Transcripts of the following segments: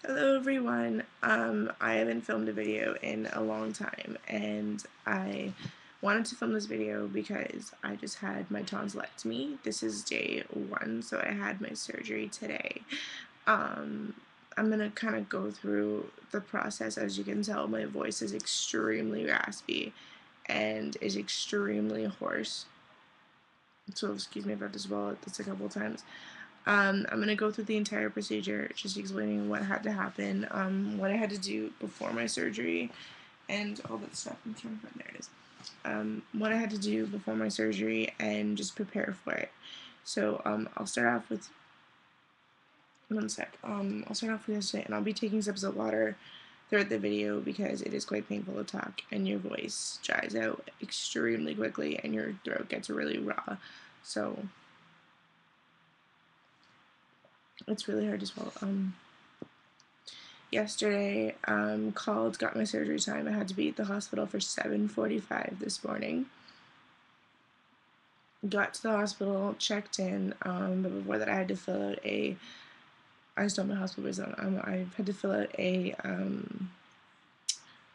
Hello everyone. I haven't filmed a video in a long time, and I wanted to film this video because I just had my tonsillectomy. This is day 1, so I had my surgery today. Um, I'm gonna kind of go through the process. As you can tell, my voice is extremely raspy and is extremely hoarse. So excuse me if I have to swallow this a couple times. I'm going to go through the entire procedure, just explaining what had to happen, what I had to do before my surgery, and all that stuff. I'm trying to find, there it is. What I had to do before my surgery and just prepare for it. So I'll start off with, one sec, I'll start off with yesterday, and I'll be taking sips of water throughout the video because it is quite painful to talk, and your voice dries out extremely quickly, and your throat gets really raw. So it's really hard to swallow. Yesterday, called, got my surgery time. I had to be at the hospital for 7:45 this morning. Got to the hospital, checked in, but before that I had to fill out I just don't know hospital visit. I had to fill out a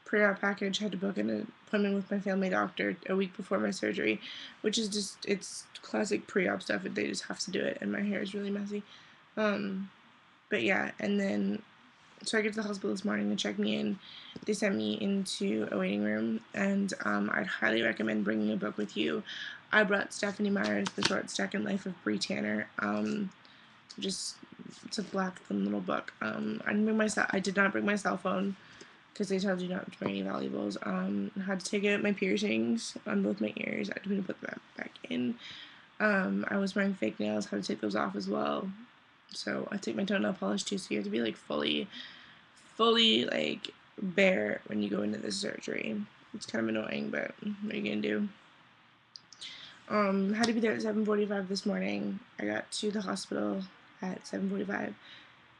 pre-op package, had to book an appointment with my family doctor a week before my surgery, which is just, it's classic pre-op stuff. They just have to do it, and my hair is really messy. But yeah, and then so I get to the hospital this morning. They checked me in. They sent me into a waiting room, and I'd highly recommend bringing a book with you. I brought Stephanie Meyer's The Short Second Life of Bree Tanner. Just it's a black thin little book. I did not bring my cell phone because they told you not to bring any valuables. I had to take out my piercings on both my ears. I had to put them back in. I was wearing fake nails. Had to take those off as well. So I take my toenail polish too. So you have to be like fully like bare when you go into this surgery. It's kind of annoying, but what are you gonna do? Had to be there at 7:45 this morning. I got to the hospital at 7:45.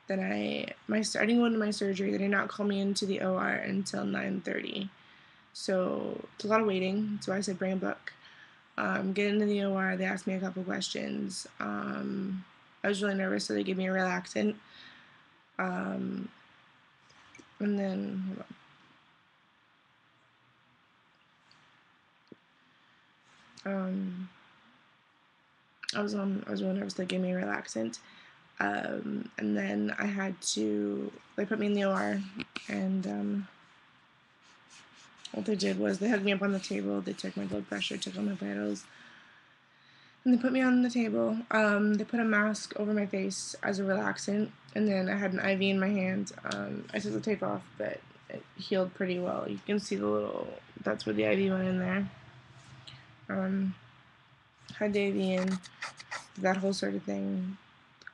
Then I didn't go into my surgery. They did not call me into the OR until 9:30. So it's a lot of waiting. So I said bring a book. Get into the OR. They asked me a couple questions. I was really nervous, so they gave me a relaxant. And then hold on. I was really nervous. They gave me a relaxant. And then they put me in the OR, and what they did was they hugged me up on the table. They took my blood pressure, took all my vitals, and they put me on the table. They put a mask over my face as a relaxant, and then I had an IV in my hand. I took the tape off, but it healed pretty well. You can see that's where the IV went in there. Had the IV in, that whole sort of thing.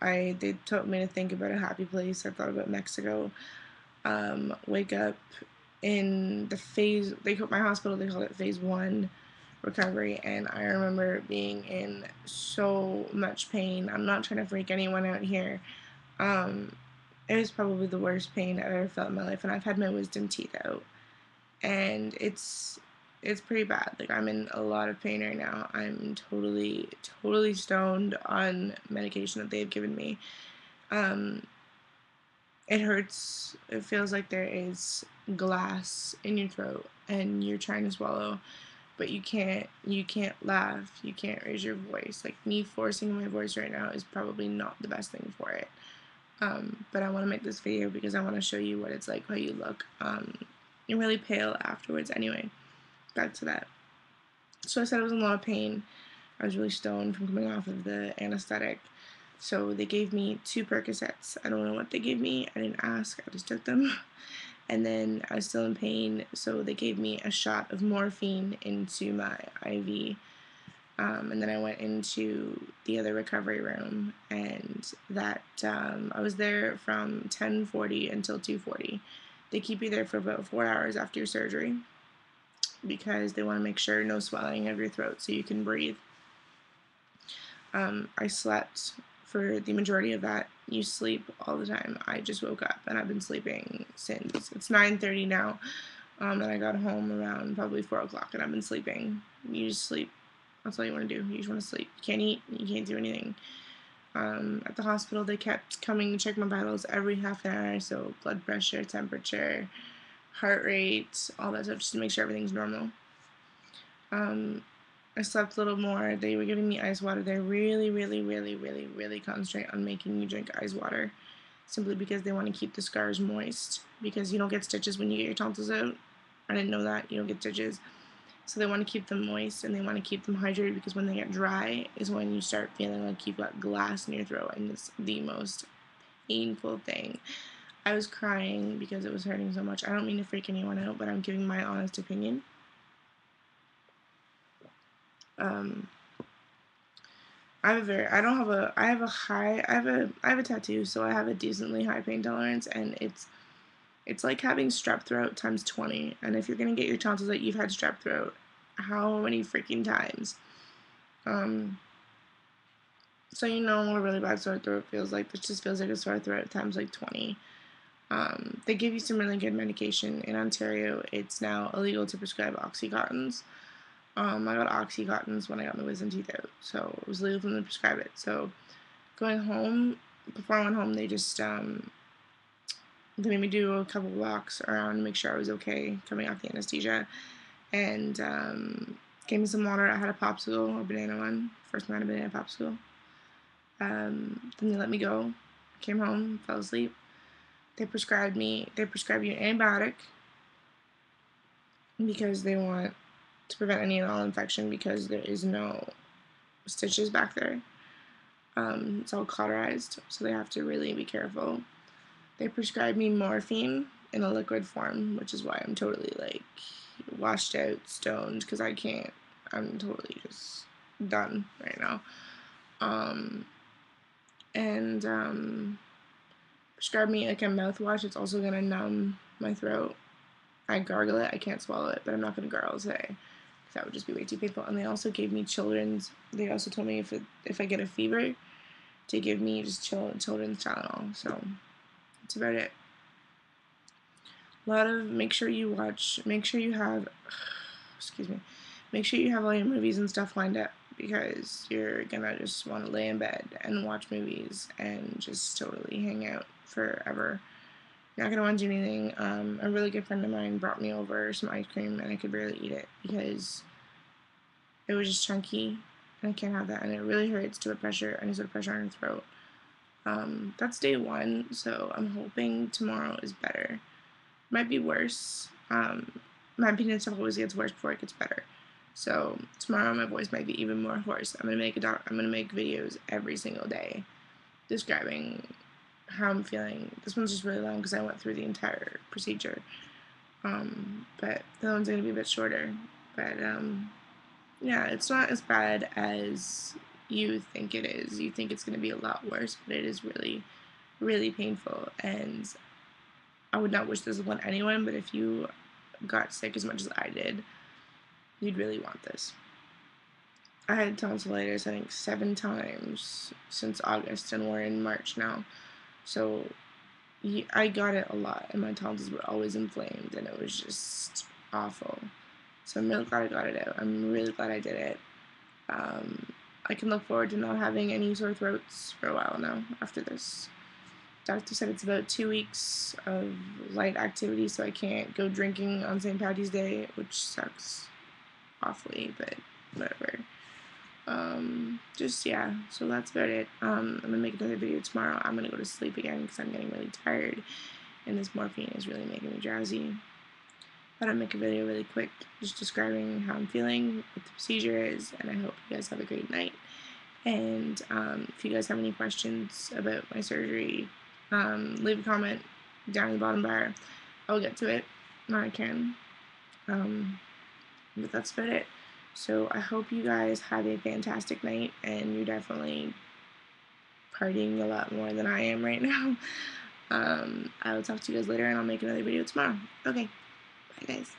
They told me to think about a happy place. I thought about Mexico. Wake up in the phase, my hospital, they called it phase 1 recovery, and I remember being in so much pain. I'm not trying to freak anyone out here. It was probably the worst pain I've ever felt in my life, and I've had my wisdom teeth out, and it's pretty bad. Like, I'm in a lot of pain right now. I'm totally stoned on medication that they've given me. It hurts. It feels like there is glass in your throat and you're trying to swallow, but you can't laugh, you can't raise your voice. Like, me forcing my voice right now is probably not the best thing for it. But I want to make this video because I want to show you what it's like, how you look. You're really pale afterwards. Anyway, back to that. So I said I was in a lot of pain. I was really stoned from coming off of the anesthetic. So they gave me 2 Percocets. I don't know what they gave me. I didn't ask. I just took them. And then I was still in pain, so they gave me a shot of morphine into my IV. And then I went into the other recovery room, and I was there from 10:40 until 2:40. They keep you there for about 4 hours after your surgery because they want to make sure no swelling of your throat so you can breathe. I slept for the majority of that. You sleep all the time. I just woke up, and I've been sleeping since it's 9:30 now. And I got home around probably 4 o'clock, and I've been sleeping. You just sleep. That's all you want to do. You just want to sleep. You can't eat. You can't do anything. At the hospital, they kept coming to check my vitals every half an hour, so blood pressure, temperature, heart rate, all that stuff, just to make sure everything's normal. I slept a little more. They were giving me ice water. They really, really, really, really, really concentrate on making you drink ice water, simply because they want to keep the scars moist, because you don't get stitches when you get your tonsils out. I didn't know that. You don't get stitches. So they want to keep them moist, and they want to keep them hydrated, because when they get dry is when you start feeling like you've got glass in your throat, and it's the most painful thing. I was crying because it was hurting so much. I don't mean to freak anyone out, but I'm giving my honest opinion. I have a tattoo, so I have a decently high pain tolerance, and it's like having strep throat times 20. And if you're gonna get your tonsils out, you've had strep throat how many freaking times? So you know what a really bad sore throat feels like. This just feels like a sore throat times like 20. They give you some really good medication. In Ontario, it's now illegal to prescribe Oxycontins. I got Oxycontins when I got my wisdom teeth out, so it was legal for them to prescribe it. So going home, before I went home, they just they made me do a couple walks around to make sure I was okay coming off the anesthesia, and gave me some water. I had a popsicle, a banana one, first time I had a banana popsicle. Then they let me go. Came home, fell asleep. They prescribed you an antibiotic because they want to prevent any and all infection, because there is no stitches back there. It's all cauterized, so they have to really be careful. They prescribed me morphine in a liquid form, which is why I'm totally like washed out, stoned, because I can't. I'm totally just done right now. And prescribed me like a mouthwash. It's also gonna numb my throat. I gargle it. I can't swallow it, but I'm not gonna gargle today, because that would just be way too painful. And they also gave me children's. They also told me if I get a fever, to give me just children's Tylenol. So that's about it. A lot of make sure you have excuse me, make sure you have all your movies and stuff lined up, because you're gonna just want to lay in bed and watch movies and just totally hang out forever. You're not gonna want to do anything. A really good friend of mine brought me over some ice cream, and I could barely eat it because it was just chunky, and I can't have that, and it really hurts to put pressure, any sort of pressure on your throat. That's day one, so I'm hoping tomorrow is better. Might be worse. My opinion stuff always gets worse before it gets better. So tomorrow my voice might be even more hoarse. I'm gonna make videos every single day describing how I'm feeling. This one's just really long because I went through the entire procedure. But the one's gonna be a bit shorter. But yeah, it's not as bad as you think it is. You think it's gonna be a lot worse, but it is really, really painful. And I would not wish this upon anyone, but if you got sick as much as I did, you'd really want this. I had tonsillitis, I think, 7 times since August, and we're in March now. So I got it a lot, and my tonsils were always inflamed, and it was just awful. So I'm really glad I got it out. I'm really glad I did it. I can look forward to not having any sore throats for a while now after this. Doctor said it's about 2 weeks of light activity, so I can't go drinking on St. Patty's Day, which sucks awfully, but whatever. Yeah, so that's about it. I'm gonna make another video tomorrow. I'm gonna go to sleep again because I'm getting really tired, and this morphine is really making me drowsy. But I'll make a video really quick, just describing how I'm feeling, what the procedure is, and I hope you guys have a great night. And if you guys have any questions about my surgery, leave a comment down in the bottom bar. I'll get to it when I can. But that's about it. So I hope you guys have a fantastic night, and you're definitely partying a lot more than I am right now. I will talk to you guys later, and I'll make another video tomorrow. Okay, bye guys.